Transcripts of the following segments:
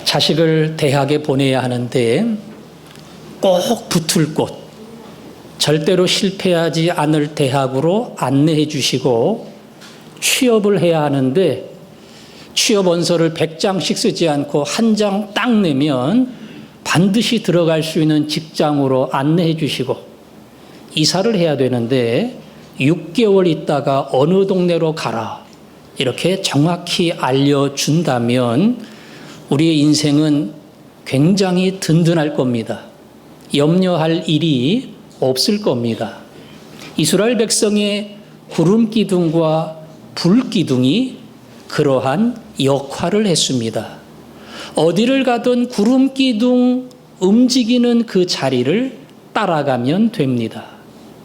자식을 대학에 보내야 하는데 꼭 붙을 곳, 절대로 실패하지 않을 대학으로 안내해 주시고 취업을 해야 하는데 취업 원서를 100장씩 쓰지 않고 한 장 딱 내면 반드시 들어갈 수 있는 직장으로 안내해 주시고 이사를 해야 되는데 6개월 있다가 어느 동네로 가라 이렇게 정확히 알려준다면 우리의 인생은 굉장히 든든할 겁니다. 염려할 일이 없을 겁니다. 이스라엘 백성의 구름 기둥과 불 기둥이 그러한 역할을 했습니다. 어디를 가든 구름 기둥 움직이는 그 자리를 따라가면 됩니다.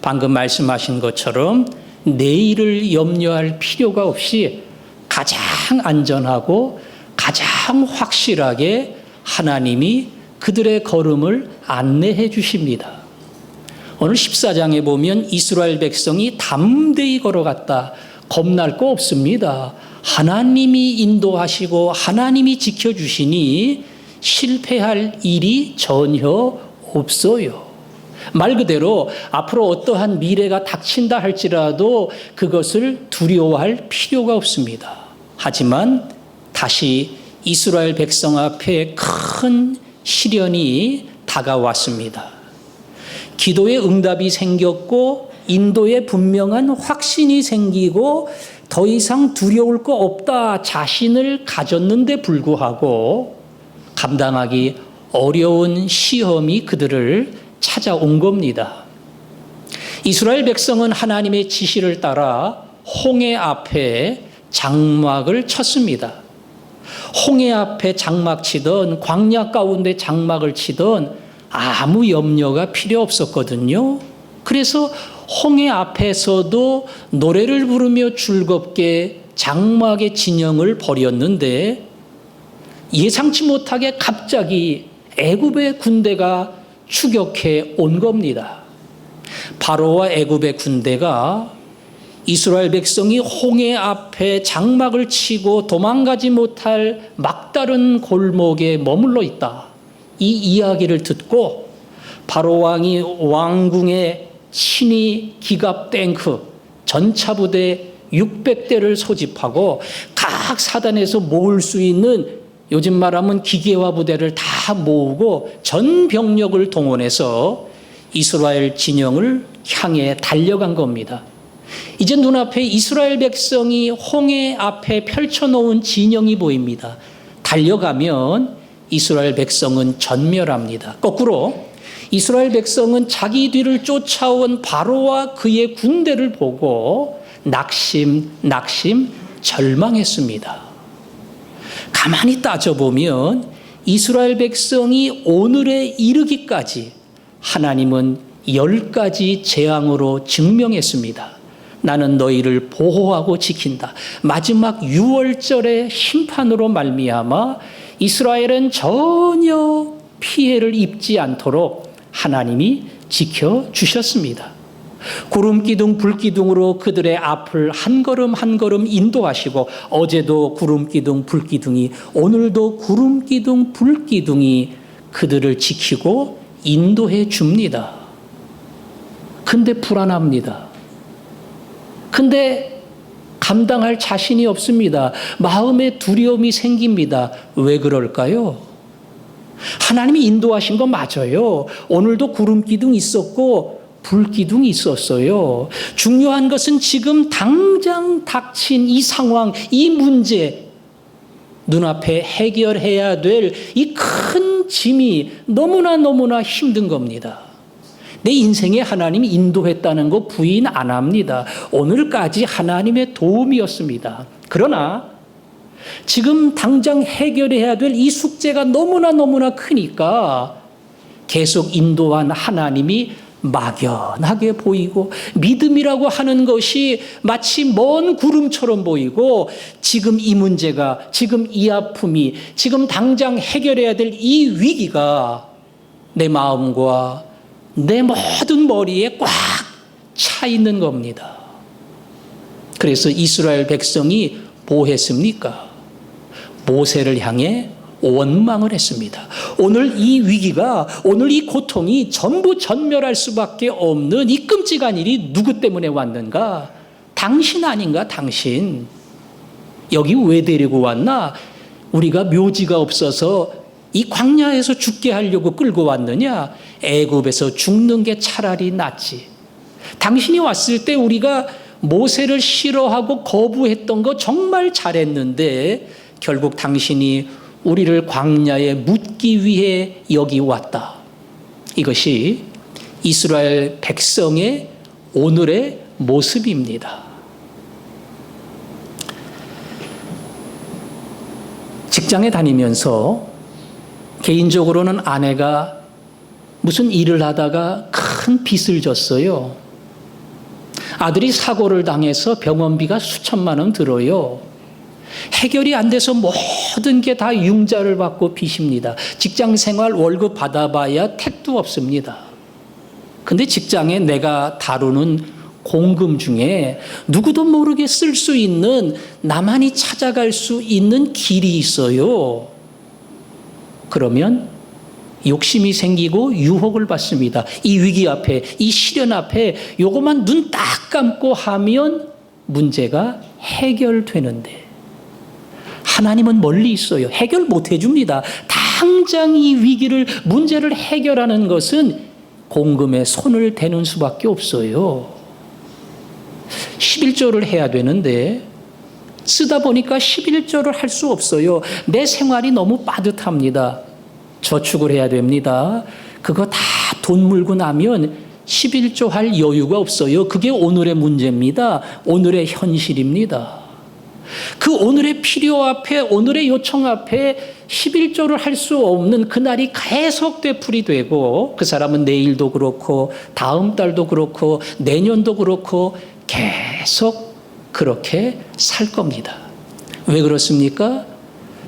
방금 말씀하신 것처럼 내일을 염려할 필요가 없이 가장 안전하고 가장 확실하게 하나님이 그들의 걸음을 안내해 주십니다. 오늘 14장에 보면 이스라엘 백성이 담대히 걸어갔다. 겁날 거 없습니다. 하나님이 인도하시고 하나님이 지켜주시니 실패할 일이 전혀 없어요. 말 그대로 앞으로 어떠한 미래가 닥친다 할지라도 그것을 두려워할 필요가 없습니다. 하지만 다시 이스라엘 백성 앞에 큰 시련이 다가왔습니다. 기도의 응답이 생겼고 인도에 분명한 확신이 생기고 더 이상 두려울 거 없다 자신을 가졌는데 불구하고 감당하기 어려운 시험이 그들을 찾아온 겁니다. 이스라엘 백성은 하나님의 지시를 따라 홍해 앞에 장막을 쳤습니다. 홍해 앞에 장막 치던 광야 가운데 장막을 치던 아무 염려가 필요 없었거든요. 그래서 홍해 앞에서도 노래를 부르며 즐겁게 장막의 진영을 벌였는데 예상치 못하게 갑자기 애굽의 군대가 추격해 온 겁니다. 바로와 애굽의 군대가 이스라엘 백성이 홍해 앞에 장막을 치고 도망가지 못할 막다른 골목에 머물러 있다. 이 이야기를 듣고 바로 왕이 왕궁에 신이 기갑 탱크 전차부대 600대를 소집하고 각 사단에서 모을 수 있는 요즘 말하면 기계화 부대를 다 모으고 전 병력을 동원해서 이스라엘 진영을 향해 달려간 겁니다. 이제 눈앞에 이스라엘 백성이 홍해 앞에 펼쳐놓은 진영이 보입니다. 달려가면 이스라엘 백성은 전멸합니다. 거꾸로 이스라엘 백성은 자기 뒤를 쫓아온 바로와 그의 군대를 보고 낙심 절망했습니다. 가만히 따져보면 이스라엘 백성이 오늘에 이르기까지 하나님은 10가지 재앙으로 증명했습니다. 나는 너희를 보호하고 지킨다. 마지막 6월절의 심판으로 말미암아 이스라엘은 전혀 피해를 입지 않도록 하나님이 지켜주셨습니다. 구름기둥 불기둥으로 그들의 앞을 한 걸음 한 걸음 인도하시고 어제도 구름기둥 불기둥이 오늘도 구름기둥 불기둥이 그들을 지키고 인도해 줍니다. 근데 불안합니다. 근데 감당할 자신이 없습니다. 마음에 두려움이 생깁니다. 왜 그럴까요? 하나님이 인도하신 거 맞아요. 오늘도 구름기둥 있었고 불기둥이 있었어요. 중요한 것은 지금 당장 닥친 이 상황, 이 문제, 눈앞에 해결해야 될 이 큰 짐이 너무나 힘든 겁니다. 내 인생에 하나님이 인도했다는 거 부인 안 합니다. 오늘까지 하나님의 도움이었습니다. 그러나 지금 당장 해결해야 될 이 숙제가 너무나 크니까 계속 인도한 하나님이 막연하게 보이고 믿음이라고 하는 것이 마치 먼 구름처럼 보이고 지금 이 문제가, 지금 이 아픔이, 지금 당장 해결해야 될 이 위기가 내 마음과 내 모든 머리에 꽉 차 있는 겁니다. 그래서 이스라엘 백성이 뭐 했습니까? 모세를 향해 원망을 했습니다. 오늘 이 위기가, 오늘 이 고통이 전부 전멸할 수밖에 없는 이 끔찍한 일이 누구 때문에 왔는가? 당신 아닌가, 당신. 여기 왜 데리고 왔나? 우리가 묘지가 없어서 이 광야에서 죽게 하려고 끌고 왔느냐? 애굽에서 죽는 게 차라리 낫지. 당신이 왔을 때 우리가 모세를 싫어하고 거부했던 거 정말 잘했는데 결국 당신이 우리를 광야에 묻기 위해 여기 왔다. 이것이 이스라엘 백성의 오늘의 모습입니다. 직장에 다니면서 개인적으로는 아내가 무슨 일을 하다가 큰 빚을 졌어요. 아들이 사고를 당해서 병원비가 수천만 원 들어요. 해결이 안 돼서 모든 게 다 융자를 받고 빚입니다. 직장 생활 월급 받아봐야 택도 없습니다. 근데 직장에 내가 다루는 공금 중에 누구도 모르게 쓸 수 있는, 나만이 찾아갈 수 있는 길이 있어요. 그러면 욕심이 생기고 유혹을 받습니다. 이 위기 앞에, 이 시련 앞에 요것만 눈 딱 감고 하면 문제가 해결되는데 하나님은 멀리 있어요. 해결 못 해줍니다. 당장 이 위기를, 문제를 해결하는 것은 공금에 손을 대는 수밖에 없어요. 11조를 해야 되는데 쓰다 보니까 11조를 할 수 없어요. 내 생활이 너무 빠듯합니다. 저축을 해야 됩니다. 그거 다 돈 물고 나면 11조 할 여유가 없어요. 그게 오늘의 문제입니다. 오늘의 현실입니다. 그 오늘의 필요 앞에, 오늘의 요청 앞에 11조를 할 수 없는 그날이 계속 되풀이 되고, 그 사람은 내일도 그렇고 다음 달도 그렇고 내년도 그렇고 계속 그렇게 살 겁니다. 왜 그렇습니까?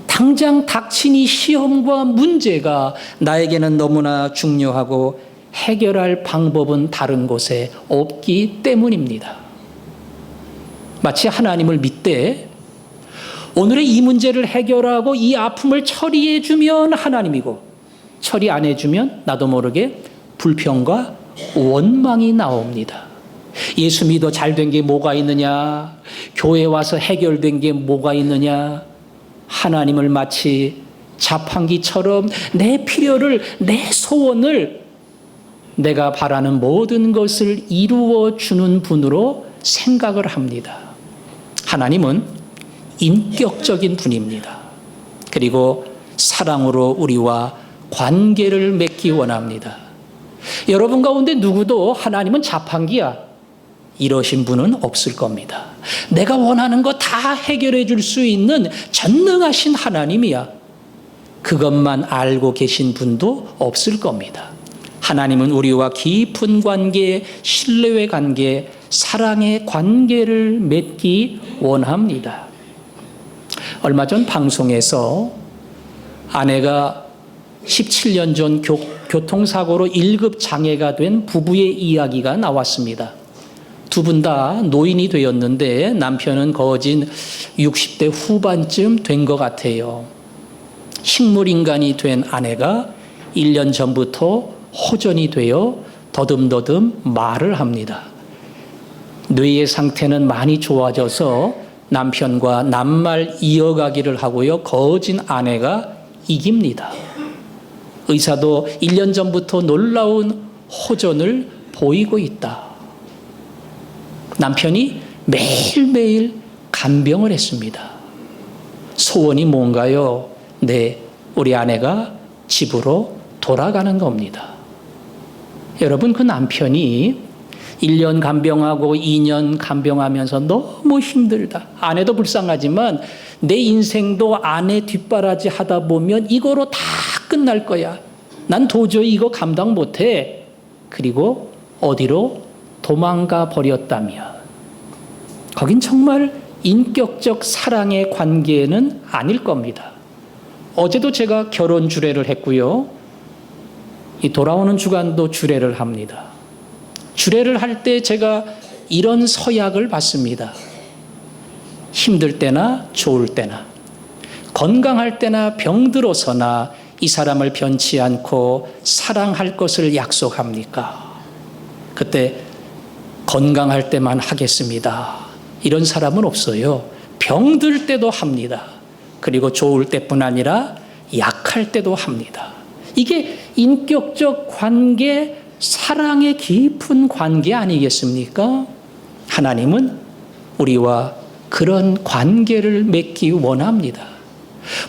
당장 닥친 이 시험과 문제가 나에게는 너무나 중요하고 해결할 방법은 다른 곳에 없기 때문입니다. 마치 하나님을 믿되 오늘의 이 문제를 해결하고 이 아픔을 처리해 주면 하나님이고, 처리 안 해주면 나도 모르게 불평과 원망이 나옵니다. 예수 믿어 잘 된 게 뭐가 있느냐? 교회 와서 해결된 게 뭐가 있느냐? 하나님을 마치 자판기처럼 내 필요를, 내 소원을, 내가 바라는 모든 것을 이루어 주는 분으로 생각을 합니다. 하나님은 인격적인 분입니다. 그리고 사랑으로 우리와 관계를 맺기 원합니다. 여러분 가운데 누구도 하나님은 자판기야, 이러신 분은 없을 겁니다. 내가 원하는 거 다 해결해 줄 수 있는 전능하신 하나님이야, 그것만 알고 계신 분도 없을 겁니다. 하나님은 우리와 깊은 관계, 신뢰의 관계, 사랑의 관계를 맺기 원합니다. 얼마 전 방송에서 아내가 17년 전 교통사고로 1급 장애가 된 부부의 이야기가 나왔습니다. 두 분 다 노인이 되었는데 남편은 거진 60대 후반쯤 된 것 같아요. 식물인간이 된 아내가 1년 전부터 호전이 되어 더듬더듬 말을 합니다. 뇌의 상태는 많이 좋아져서 남편과 낱말 이어가기를 하고요. 거진 아내가 이깁니다. 의사도 1년 전부터 놀라운 호전을 보이고 있다. 남편이 매일매일 간병을 했습니다. 소원이 뭔가요? 네, 우리 아내가 집으로 돌아가는 겁니다. 여러분, 그 남편이 1년 간병하고 2년 간병하면서 너무 힘들다. 아내도 불쌍하지만 내 인생도 아내 뒷바라지 하다 보면 이거로 다 끝날 거야. 난 도저히 이거 감당 못해. 그리고 어디로 도망가 버렸다면, 거긴 정말 인격적 사랑의 관계는 아닐 겁니다. 어제도 제가 결혼 주례를 했고요. 이 돌아오는 주간도 주례를 합니다. 주례를 할 때 제가 이런 서약을 받습니다. 힘들 때나 좋을 때나 건강할 때나 병들어서나 이 사람을 변치 않고 사랑할 것을 약속합니까? 그때 건강할 때만 하겠습니다. 이런 사람은 없어요. 병들 때도 합니다. 그리고 좋을 때뿐 아니라 약할 때도 합니다. 이게 인격적 관계, 사랑의 깊은 관계 아니겠습니까? 하나님은 우리와 그런 관계를 맺기 원합니다.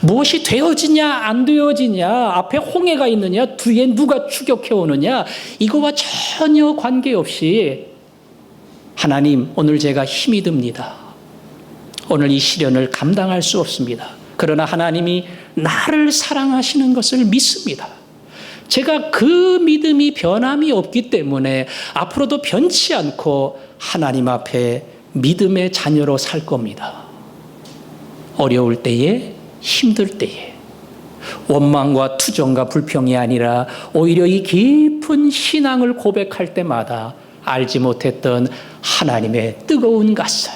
무엇이 되어지냐 안 되어지냐, 앞에 홍해가 있느냐, 뒤에 누가 추격해 오느냐, 이거와 전혀 관계없이 하나님, 오늘 제가 힘이 듭니다. 오늘 이 시련을 감당할 수 없습니다. 그러나 하나님이 나를 사랑하시는 것을 믿습니다. 제가 그 믿음이 변함이 없기 때문에 앞으로도 변치 않고 하나님 앞에 믿음의 자녀로 살 겁니다. 어려울 때에, 힘들 때에, 원망과 투정과 불평이 아니라 오히려 이 깊은 신앙을 고백할 때마다 알지 못했던 하나님의 뜨거운 가슴,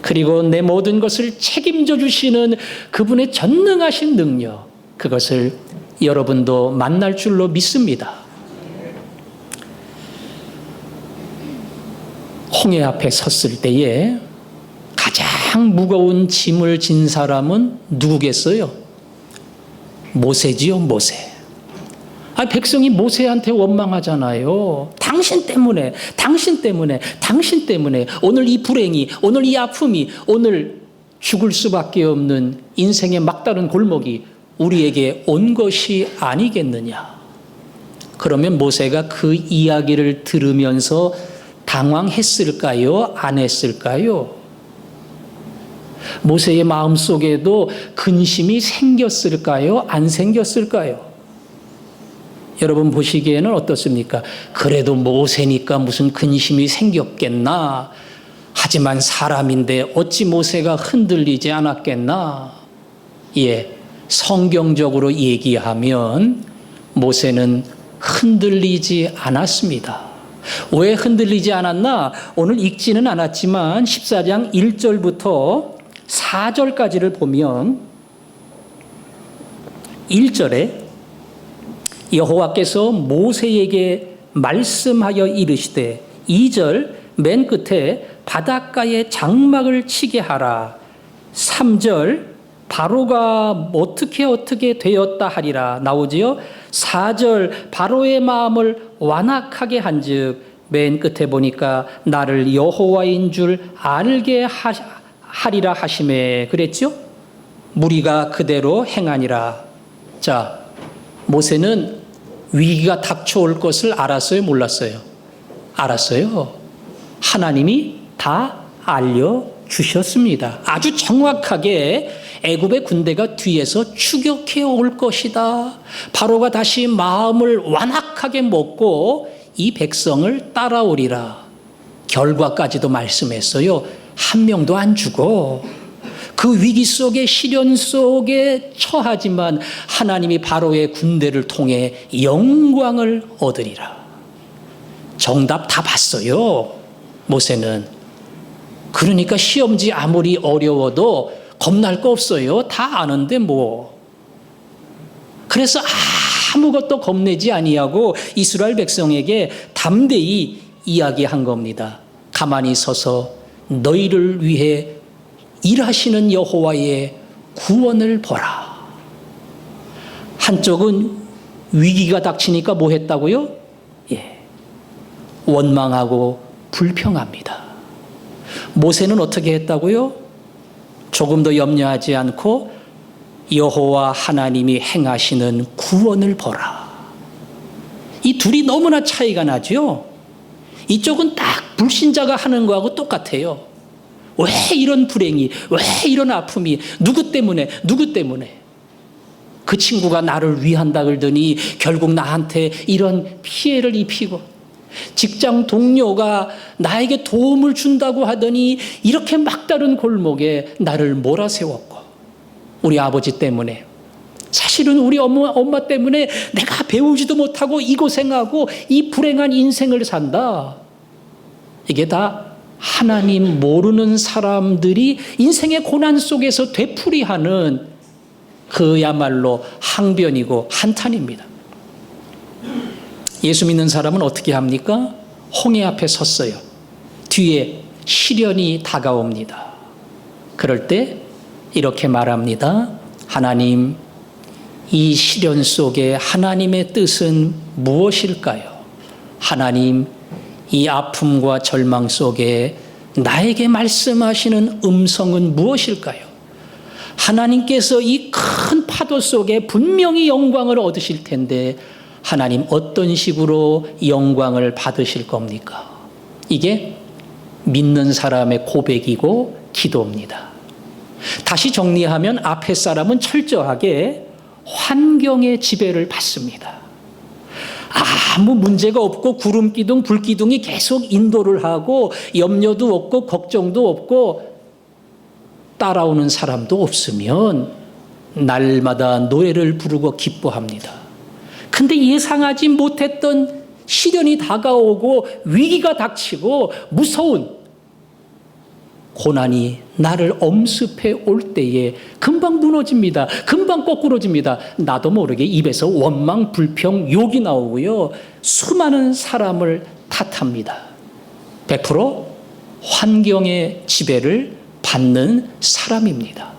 그리고 내 모든 것을 책임져 주시는 그분의 전능하신 능력, 그것을 여러분도 만날 줄로 믿습니다. 홍해 앞에 섰을 때에 가장 무거운 짐을 진 사람은 누구겠어요? 모세지요, 모세. 백성이 모세한테 원망하잖아요. 당신 때문에, 당신 때문에, 당신 때문에 오늘 이 불행이, 오늘 이 아픔이, 오늘 죽을 수밖에 없는 인생의 막다른 골목이 우리에게 온 것이 아니겠느냐. 그러면 모세가 그 이야기를 들으면서 당황했을까요? 안 했을까요? 모세의 마음속에도 근심이 생겼을까요? 안 생겼을까요? 여러분 보시기에는 어떻습니까? 그래도 모세니까 무슨 근심이 생겼겠나? 하지만 사람인데 어찌 모세가 흔들리지 않았겠나? 예, 성경적으로 얘기하면 모세는 흔들리지 않았습니다. 왜 흔들리지 않았나? 오늘 읽지는 않았지만 14장 1절부터 4절까지를 보면 1절에 여호와께서 모세에게 말씀하여 이르시되, 2절 맨 끝에 바닷가에 장막을 치게 하라. 3절 바로가 어떻게 되었다 하리라 하지요. 4절 바로의 마음을 완악하게 한즉, 맨 끝에 보니까 나를 여호와인 줄 알게 하리라 하시매 그랬죠. 무리가 그대로 행하니라. 자, 모세는 위기가 닥쳐올 것을 알았어요, 몰랐어요? 알았어요. 하나님이 다 알려주셨습니다. 아주 정확하게 애굽의 군대가 뒤에서 추격해 올 것이다. 바로가 다시 마음을 완악하게 먹고 이 백성을 따라오리라. 결과까지도 말씀했어요. 한 명도 안 죽어. 그 위기 속에, 시련 속에 처하지만 하나님이 바로의 군대를 통해 영광을 얻으리라. 정답 다 봤어요, 모세는. 그러니까 시험지 아무리 어려워도 겁날 거 없어요. 다 아는데 뭐. 그래서 아무것도 겁내지 아니하고 이스라엘 백성에게 담대히 이야기한 겁니다. 가만히 서서 너희를 위해 일하시는 여호와의 구원을 보라. 한쪽은 위기가 닥치니까 뭐 했다고요? 예, 원망하고 불평합니다. 모세는 어떻게 했다고요? 조금 더 염려하지 않고 여호와 하나님이 행하시는 구원을 보라. 이 둘이 너무나 차이가 나죠? 이쪽은 딱 불신자가 하는 거하고 똑같아요. 왜 이런 불행이, 왜 이런 아픔이, 누구 때문에? 그 친구가 나를 위한다 그러더니 결국 나한테 이런 피해를 입히고, 직장 동료가 나에게 도움을 준다고 하더니 이렇게 막다른 골목에 나를 몰아세웠고, 우리 아버지 때문에, 사실은 우리 엄마 때문에 내가 배우지도 못하고 이 고생하고 이 불행한 인생을 산다. 이게 다 하나님 모르는 사람들이 인생의 고난 속에서 되풀이하는 그야말로 항변이고 한탄입니다. 예수 믿는 사람은 어떻게 합니까? 홍해 앞에 섰어요. 뒤에 시련이 다가옵니다. 그럴 때 이렇게 말합니다. 하나님, 이 시련 속에 하나님의 뜻은 무엇일까요? 하나님, 이 아픔과 절망 속에 나에게 말씀하시는 음성은 무엇일까요? 하나님께서 이 큰 파도 속에 분명히 영광을 얻으실 텐데 하나님 어떤 식으로 영광을 받으실 겁니까? 이게 믿는 사람의 고백이고 기도입니다. 다시 정리하면 앞에 사람은 철저하게 환경의 지배를 받습니다. 아무 문제가 없고 구름기둥, 불기둥이 계속 인도를 하고 염려도 없고 걱정도 없고 따라오는 사람도 없으면 날마다 노래를 부르고 기뻐합니다. 근데 예상하지 못했던 시련이 다가오고 위기가 닥치고 무서운 고난이 나를 엄습해 올 때에 금방 무너집니다. 금방 거꾸로집니다. 나도 모르게 입에서 원망, 불평, 욕이 나오고요. 수많은 사람을 탓합니다. 100% 환경의 지배를 받는 사람입니다.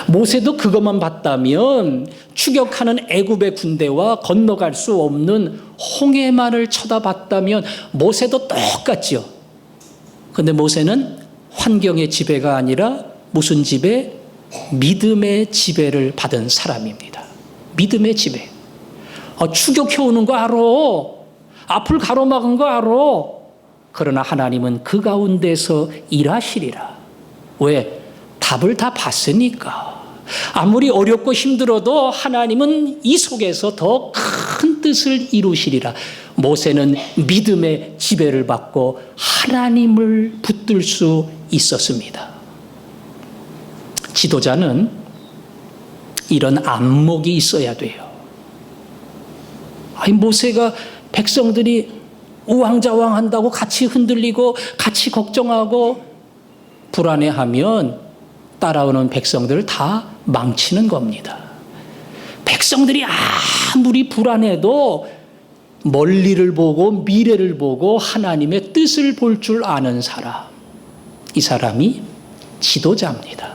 모세도 그것만 봤다면 추격하는 애굽의 군대와 건너갈 수 없는 홍해만을 쳐다봤다면 모세도 똑같지요. 그런데 모세는 환경의 지배가 아니라 무슨 지배? 믿음의 지배를 받은 사람입니다. 믿음의 지배. 추격해 오는 거 알아. 앞을 가로막은 거 알아. 그러나 하나님은 그 가운데서 일하시리라. 왜? 답을 다 봤으니까. 아무리 어렵고 힘들어도 하나님은 이 속에서 더 큰 뜻을 이루시리라. 모세는 믿음의 지배를 받고 하나님을 붙들 수 있었습니다. 지도자는 이런 안목이 있어야 돼요. 모세가 백성들이 우왕좌왕한다고 같이 흔들리고 같이 걱정하고 불안해하면 따라오는 백성들을 다 망치는 겁니다. 백성들이 아무리 불안해도 멀리를 보고 미래를 보고 하나님의 뜻을 볼 줄 아는 사람, 이 사람이 지도자입니다.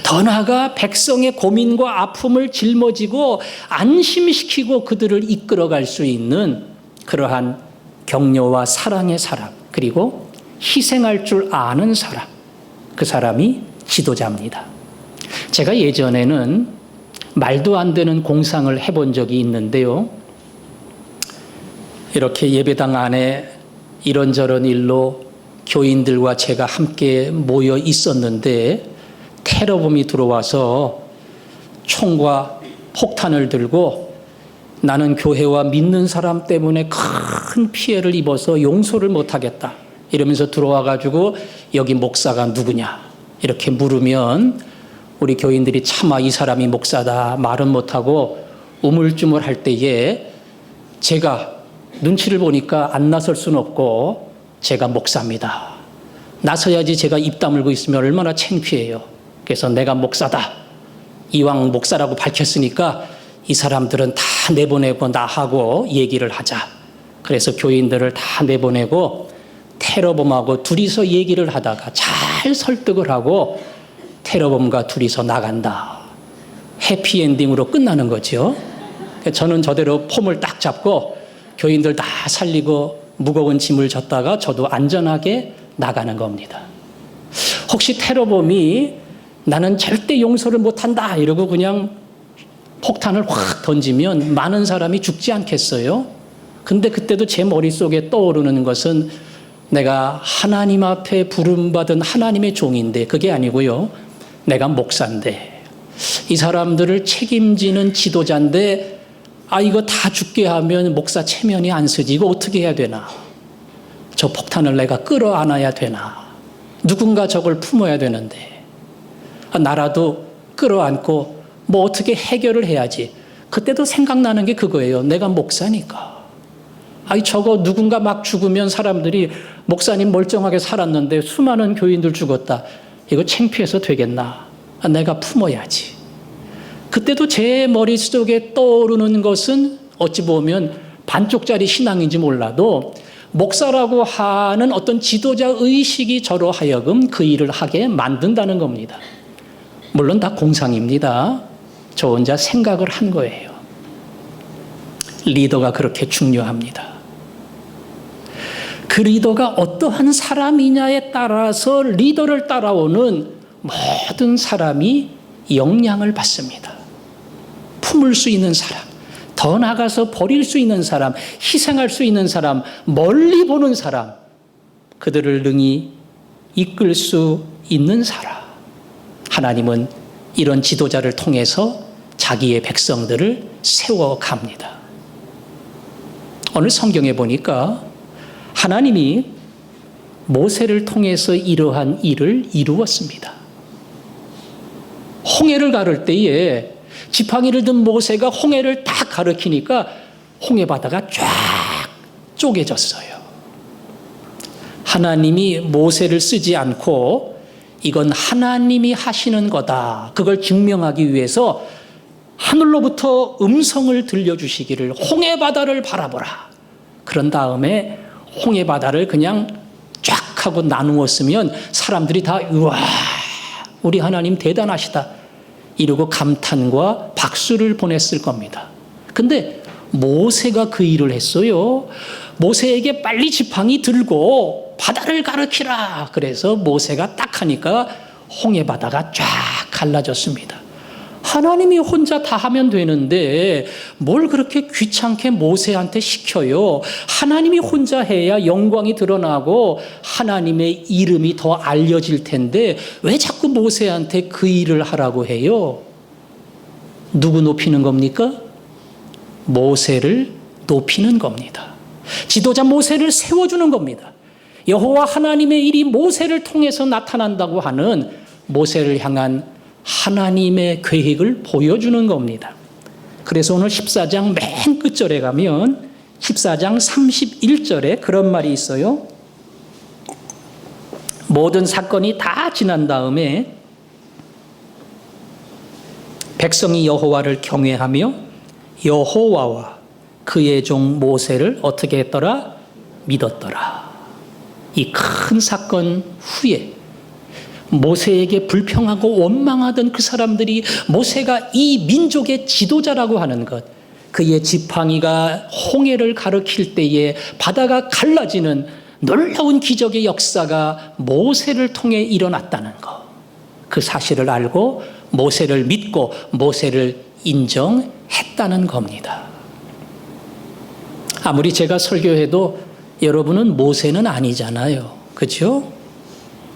더 나아가 백성의 고민과 아픔을 짊어지고 안심시키고 그들을 이끌어갈 수 있는 그러한 격려와 사랑의 사람, 그리고 희생할 줄 아는 사람, 그 사람이 지도자입니다. 제가 예전에는 말도 안 되는 공상을 해본 적이 있는데요. 이렇게 예배당 안에 이런저런 일로 교인들과 제가 함께 모여 있었는데 테러범이 들어와서 총과 폭탄을 들고 나는 교회와 믿는 사람 때문에 큰 피해를 입어서 용서를 못하겠다 이러면서 들어와가지고 여기 목사가 누구냐 이렇게 물으면 우리 교인들이 차마 이 사람이 목사다 말은 못하고 우물쭈물 할 때에 제가 눈치를 보니까 안 나설 수는 없고 제가 목사입니다. 나서야지. 제가 입 다물고 있으면 얼마나 창피해요. 그래서 내가 목사다. 이왕 목사라고 밝혔으니까 이 사람들은 다 내보내고 나하고 얘기를 하자. 그래서 교인들을 다 내보내고 테러범하고 둘이서 얘기를 하다가 잘 설득을 하고 테러범과 둘이서 나간다. 해피엔딩으로 끝나는 거죠. 저는 저대로 폼을 딱 잡고 교인들 다 살리고 무거운 짐을 졌다가 저도 안전하게 나가는 겁니다. 혹시 테러범이 나는 절대 용서를 못한다 이러고 그냥 폭탄을 확 던지면 많은 사람이 죽지 않겠어요? 근데 그때도 제 머릿속에 떠오르는 것은 내가 하나님 앞에 부름받은 하나님의 종인데 그게 아니고요. 내가 목사인데 이 사람들을 책임지는 지도자인데 이거 다 죽게 하면 목사 체면이 안 서지. 이거 어떻게 해야 되나? 저 폭탄을 내가 끌어안아야 되나? 누군가 저걸 품어야 되는데 나라도 끌어안고 뭐 어떻게 해결을 해야지. 그때도 생각나는 게 그거예요. 내가 목사니까. 저거 누군가 막 죽으면 사람들이 목사님 멀쩡하게 살았는데 수많은 교인들 죽었다. 이거 창피해서 되겠나? 내가 품어야지. 그때도 제 머릿속에 떠오르는 것은 어찌 보면 반쪽짜리 신앙인지 몰라도 목사라고 하는 어떤 지도자 의식이 저로 하여금 그 일을 하게 만든다는 겁니다. 물론 다 공상입니다. 저 혼자 생각을 한 거예요. 리더가 그렇게 중요합니다. 그 리더가 어떠한 사람이냐에 따라서 리더를 따라오는 모든 사람이 영향을 받습니다. 품을 수 있는 사람, 더 나아가서 버릴 수 있는 사람, 희생할 수 있는 사람, 멀리 보는 사람, 그들을 능히 이끌 수 있는 사람. 하나님은 이런 지도자를 통해서 자기의 백성들을 세워갑니다. 오늘 성경에 보니까 하나님이 모세를 통해서 이러한 일을 이루었습니다. 홍해를 가를 때에 지팡이를 든 모세가 홍해를 딱 가리키니까 홍해 바다가 쫙 쪼개졌어요. 하나님이 모세를 쓰지 않고 이건 하나님이 하시는 거다, 그걸 증명하기 위해서 하늘로부터 음성을 들려주시기를 홍해 바다를 바라보라. 그런 다음에 홍해 바다를 그냥 쫙 하고 나누었으면 사람들이 다 우와, 우리 하나님 대단하시다 이러고 감탄과 박수를 보냈을 겁니다. 근데 모세가 그 일을 했어요. 모세에게 빨리 지팡이 들고 바다를 가르치라. 그래서 모세가 딱 하니까 홍해 바다가 쫙 갈라졌습니다. 하나님이 혼자 다 하면 되는데 뭘 그렇게 귀찮게 모세한테 시켜요. 하나님이 혼자 해야 영광이 드러나고 하나님의 이름이 더 알려질 텐데 왜 자꾸 모세한테 그 일을 하라고 해요? 누구 높이는 겁니까? 모세를 높이는 겁니다. 지도자 모세를 세워주는 겁니다. 여호와 하나님의 일이 모세를 통해서 나타난다고 하는 모세를 향한 하나님의 계획을 보여주는 겁니다. 그래서 오늘 14장 맨 끝절에 가면 14장 31절에 그런 말이 있어요. 모든 사건이 다 지난 다음에 백성이 여호와를 경외하며 여호와와 그의 종 모세를 어떻게 했더라? 믿었더라. 이 큰 사건 후에 모세에게 불평하고 원망하던 그 사람들이 모세가 이 민족의 지도자라고 하는 것, 그의 지팡이가 홍해를 가리킬 때에 바다가 갈라지는 놀라운 기적의 역사가 모세를 통해 일어났다는 것, 그 사실을 알고 모세를 믿고 모세를 인정했다는 겁니다. 아무리 제가 설교해도 여러분은 모세는 아니잖아요. 그렇죠?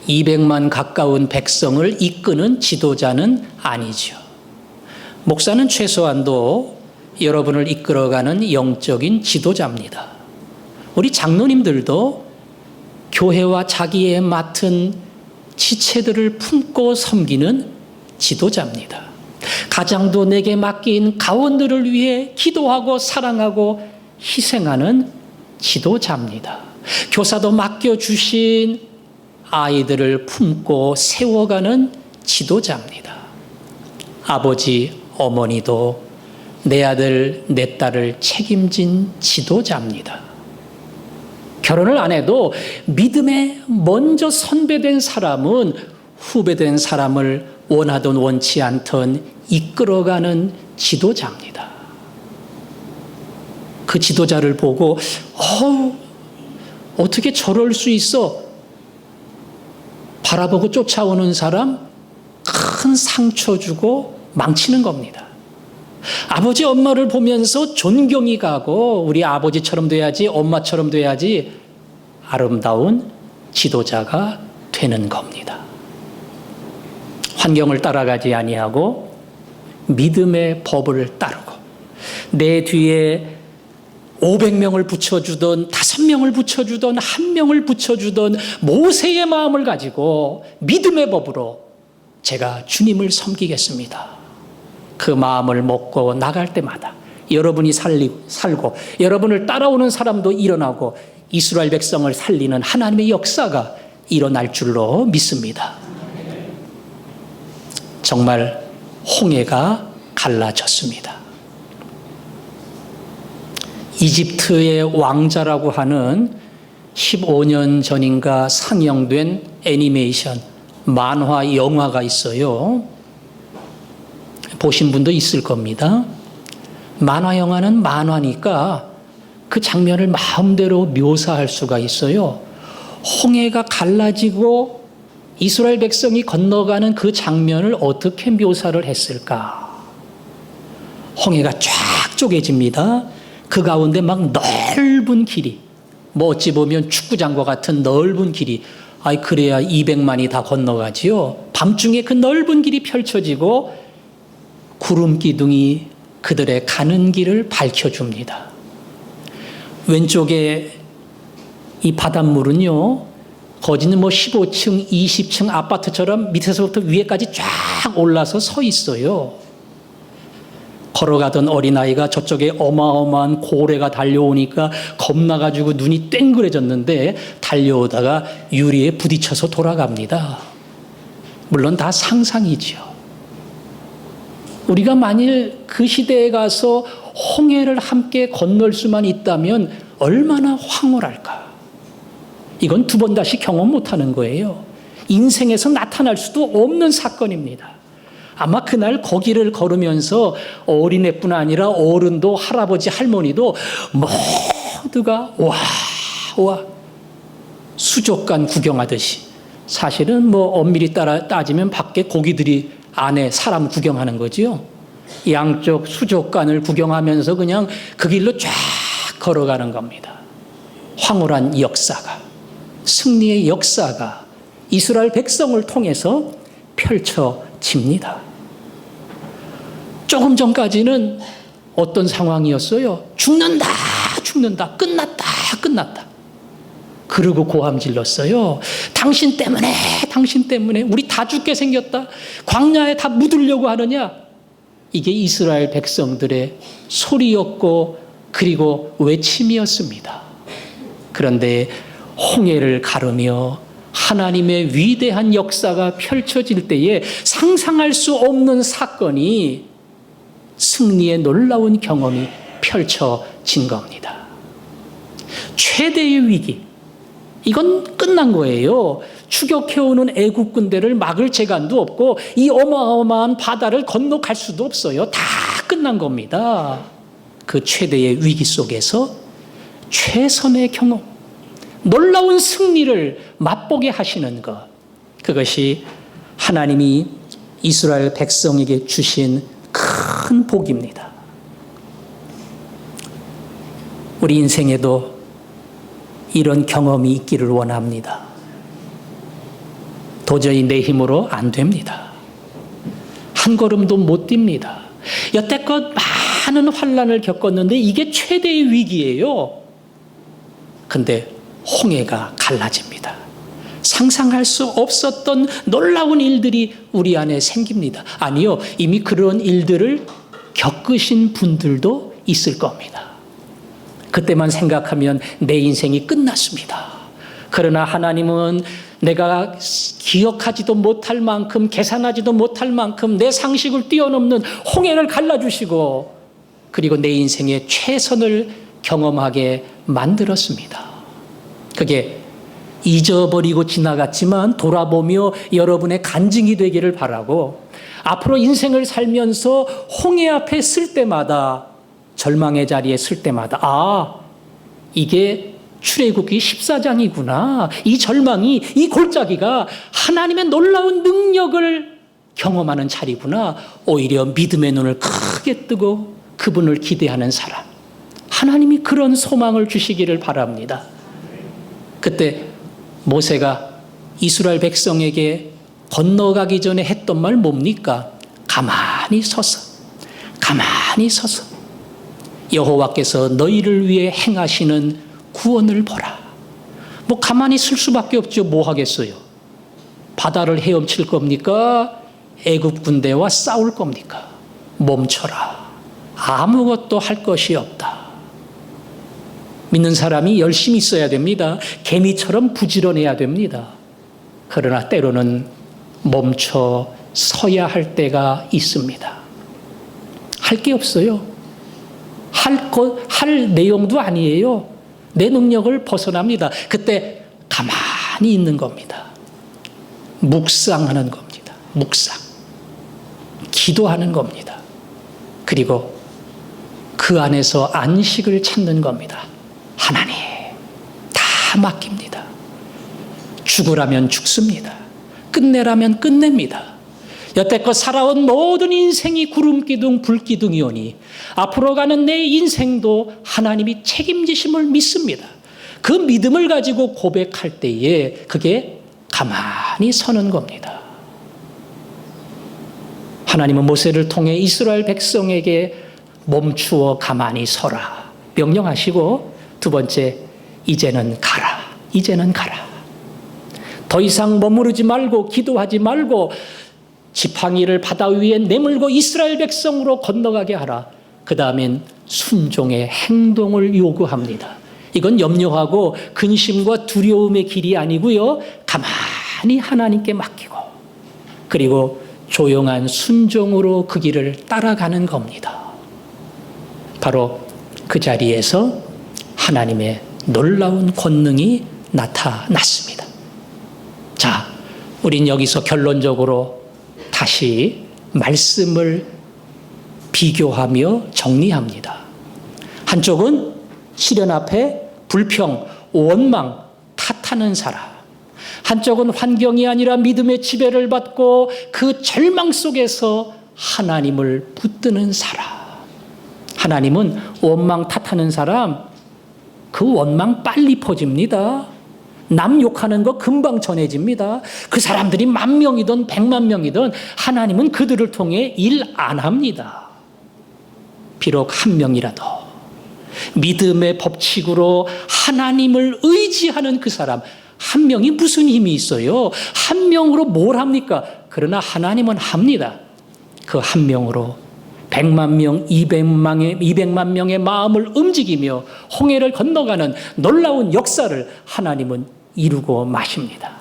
200만 가까운 백성을 이끄는 지도자는 아니죠. 목사는 최소한도 여러분을 이끌어가는 영적인 지도자입니다. 우리 장로님들도 교회와 자기의 맡은 지체들을 품고 섬기는 지도자입니다. 가장도 내게 맡긴 가원들을 위해 기도하고 사랑하고 희생하는 지도자입니다. 교사도 맡겨주신 아이들을 품고 세워가는 지도자입니다. 아버지, 어머니도 내 아들, 내 딸을 책임진 지도자입니다. 결혼을 안 해도 믿음에 먼저 선배된 사람은 후배된 사람을 원하든 원치 않든 이끌어가는 지도자입니다. 그 지도자를 보고 어떻게 저럴 수 있어? 바라보고 쫓아오는 사람 큰 상처 주고 망치는 겁니다. 아버지 엄마를 보면서 존경이 가고 우리 아버지처럼 돼야지, 엄마처럼 돼야지 아름다운 지도자가 되는 겁니다. 환경을 따라가지 아니하고 믿음의 법을 따르고 내 뒤에 500명을 붙여주던 5명을 붙여주던 1명을 붙여주던 모세의 마음을 가지고 믿음의 법으로 제가 주님을 섬기겠습니다. 그 마음을 먹고 나갈 때마다 여러분이 살고 여러분을 따라오는 사람도 일어나고 이스라엘 백성을 살리는 하나님의 역사가 일어날 줄로 믿습니다. 정말 홍해가 갈라졌습니다. 이집트의 왕자라고 하는 15년 전인가 상영된 애니메이션, 만화 영화가 있어요. 보신 분도 있을 겁니다. 만화 영화는 만화니까 그 장면을 마음대로 묘사할 수가 있어요. 홍해가 갈라지고 이스라엘 백성이 건너가는 그 장면을 어떻게 묘사를 했을까? 홍해가 쫙 쪼개집니다. 그 가운데 막 넓은 길이, 뭐 어찌 보면 축구장과 같은 넓은 길이, 그래야 200만이 다 건너가지요. 밤중에 그 넓은 길이 펼쳐지고 구름 기둥이 그들의 가는 길을 밝혀줍니다. 왼쪽에 이 바닷물은요, 거기는 뭐 15층, 20층 아파트처럼 밑에서부터 위에까지 쫙 올라서 서 있어요. 걸어가던 어린아이가 저쪽에 어마어마한 고래가 달려오니까 겁나가지고 눈이 땡그레졌는데 달려오다가 유리에 부딪혀서 돌아갑니다. 물론 다 상상이죠. 우리가 만일 그 시대에 가서 홍해를 함께 건널 수만 있다면 얼마나 황홀할까. 이건 두 번 다시 경험 못하는 거예요. 인생에서 나타날 수도 없는 사건입니다. 아마 그날 거기를 걸으면서 어린애뿐 아니라 어른도 할아버지 할머니도 모두가 와 수족관 구경하듯이, 사실은 뭐 엄밀히 따지면 밖에 고기들이 안에 사람 구경하는 거지요. 양쪽 수족관을 구경하면서 그냥 그 길로 쫙 걸어가는 겁니다. 황홀한 역사가, 승리의 역사가 이스라엘 백성을 통해서 펼쳐집니다. 조금 전까지는 어떤 상황이었어요? 죽는다, 끝났다. 그러고 고함 질렀어요. 당신 때문에 우리 다 죽게 생겼다. 광야에 다 묻으려고 하느냐? 이게 이스라엘 백성들의 소리였고 그리고 외침이었습니다. 그런데 홍해를 가르며 하나님의 위대한 역사가 펼쳐질 때에 상상할 수 없는 사건이, 승리의 놀라운 경험이 펼쳐진 겁니다. 최대의 위기, 이건 끝난 거예요. 추격해오는 애국 군대를 막을 재간도 없고 이 어마어마한 바다를 건너갈 수도 없어요. 다 끝난 겁니다. 그 최대의 위기 속에서 최선의 경험, 놀라운 승리를 맛보게 하시는 것, 그것이 하나님이 이스라엘 백성에게 주신 큰 복입니다. 우리 인생에도 이런 경험이 있기를 원합니다. 도저히 내 힘으로 안 됩니다. 한 걸음도 못 뜁니다. 여태껏 많은 환난을 겪었는데 이게 최대의 위기예요. 근데 홍해가 갈라집니다. 상상할 수 없었던 놀라운 일들이 우리 안에 생깁니다. 아니요, 이미 그런 일들을 겪으신 분들도 있을 겁니다. 그때만 생각하면 내 인생이 끝났습니다. 그러나 하나님은 내가 기억하지도 못할 만큼, 계산하지도 못할 만큼 내 상식을 뛰어넘는 홍해를 갈라주시고 그리고 내 인생의 최선을 경험하게 만들었습니다. 그게 잊어버리고 지나갔지만 돌아보며 여러분의 간증이 되기를 바라고, 앞으로 인생을 살면서 홍해 앞에 쓸 때마다, 절망의 자리에 쓸 때마다, 이게 출애굽기 14장이구나. 이 절망이, 이 골짜기가 하나님의 놀라운 능력을 경험하는 자리구나. 오히려 믿음의 눈을 크게 뜨고 그분을 기대하는 사람, 하나님이 그런 소망을 주시기를 바랍니다. 그때 모세가 이스라엘 백성에게 건너가기 전에 했던 말 뭡니까? 가만히 서서 여호와께서 너희를 위해 행하시는 구원을 보라. 뭐 가만히 쓸 수밖에 없죠. 뭐 하겠어요? 바다를 헤엄칠 겁니까? 애굽 군대와 싸울 겁니까? 멈춰라. 아무것도 할 것이 없다. 믿는 사람이 열심히 있어야 됩니다. 개미처럼 부지런해야 됩니다. 그러나 때로는 멈춰 서야 할 때가 있습니다. 할 게 없어요. 할 내용도 아니에요. 내 능력을 벗어납니다. 그때 가만히 있는 겁니다. 묵상하는 겁니다. 묵상. 기도하는 겁니다. 그리고 그 안에서 안식을 찾는 겁니다. 하나님, 다 맡깁니다. 죽으라면 죽습니다. 끝내라면 끝냅니다. 여태껏 살아온 모든 인생이 구름기둥 불기둥이오니 앞으로 가는 내 인생도 하나님이 책임지심을 믿습니다. 그 믿음을 가지고 고백할 때에 그게 가만히 서는 겁니다. 하나님은 모세를 통해 이스라엘 백성에게 멈추어 가만히 서라 명령하시고, 두 번째, 이제는 가라. 이제는 가라. 더 이상 머무르지 말고 기도하지 말고 지팡이를 바다 위에 내몰고 이스라엘 백성으로 건너가게 하라. 그 다음엔 순종의 행동을 요구합니다. 이건 염려하고 근심과 두려움의 길이 아니고요. 가만히 하나님께 맡기고 그리고 조용한 순종으로 그 길을 따라가는 겁니다. 바로 그 자리에서 하나님의 놀라운 권능이 나타났습니다. 자, 우린 여기서 결론적으로 다시 말씀을 비교하며 정리합니다. 한쪽은 시련 앞에 불평, 원망, 탓하는 사람. 한쪽은 환경이 아니라 믿음의 지배를 받고 그 절망 속에서 하나님을 붙드는 사람. 하나님은 원망 탓하는 사람, 그 원망 빨리 퍼집니다. 남 욕하는 거 금방 전해집니다. 그 사람들이 10,000명이든 1,000,000명이든 하나님은 그들을 통해 일 안 합니다. 비록 1명이라도 믿음의 법칙으로 하나님을 의지하는 그 사람 1명이 무슨 힘이 있어요? 1명으로 뭘 합니까? 그러나 하나님은 합니다. 그 1명으로 100,000명, 200만 명의 마음을 움직이며 홍해를 건너가는 놀라운 역사를 하나님은 이루고 마십니다.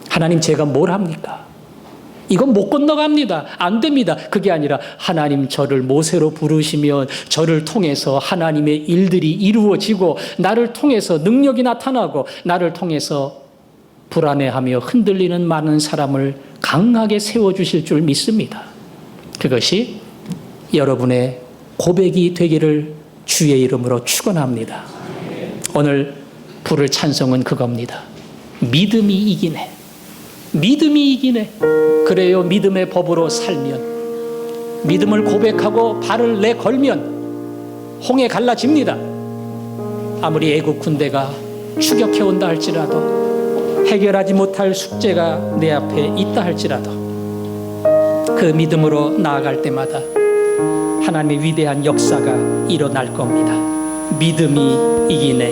하나님, 제가 뭘 합니까? 이건 못 건너갑니다. 안 됩니다. 그게 아니라 하나님, 저를 모세로 부르시면 저를 통해서 하나님의 일들이 이루어지고 나를 통해서 능력이 나타나고 나를 통해서 불안해하며 흔들리는 많은 사람을 강하게 세워주실 줄 믿습니다. 그것이 여러분의 고백이 되기를 주의 이름으로 축원합니다. 오늘 부를 찬송은 그겁니다. 믿음이 이기네. 믿음이 이기네. 그래요. 믿음의 법으로 살면, 믿음을 고백하고 발을 내걸면 홍해 갈라집니다. 아무리 애국 군대가 추격해 온다 할지라도, 해결하지 못할 숙제가 내 앞에 있다 할지라도 그 믿음으로 나아갈 때마다 하나님의 위대한 역사가 일어날 겁니다. 믿음이 이기네.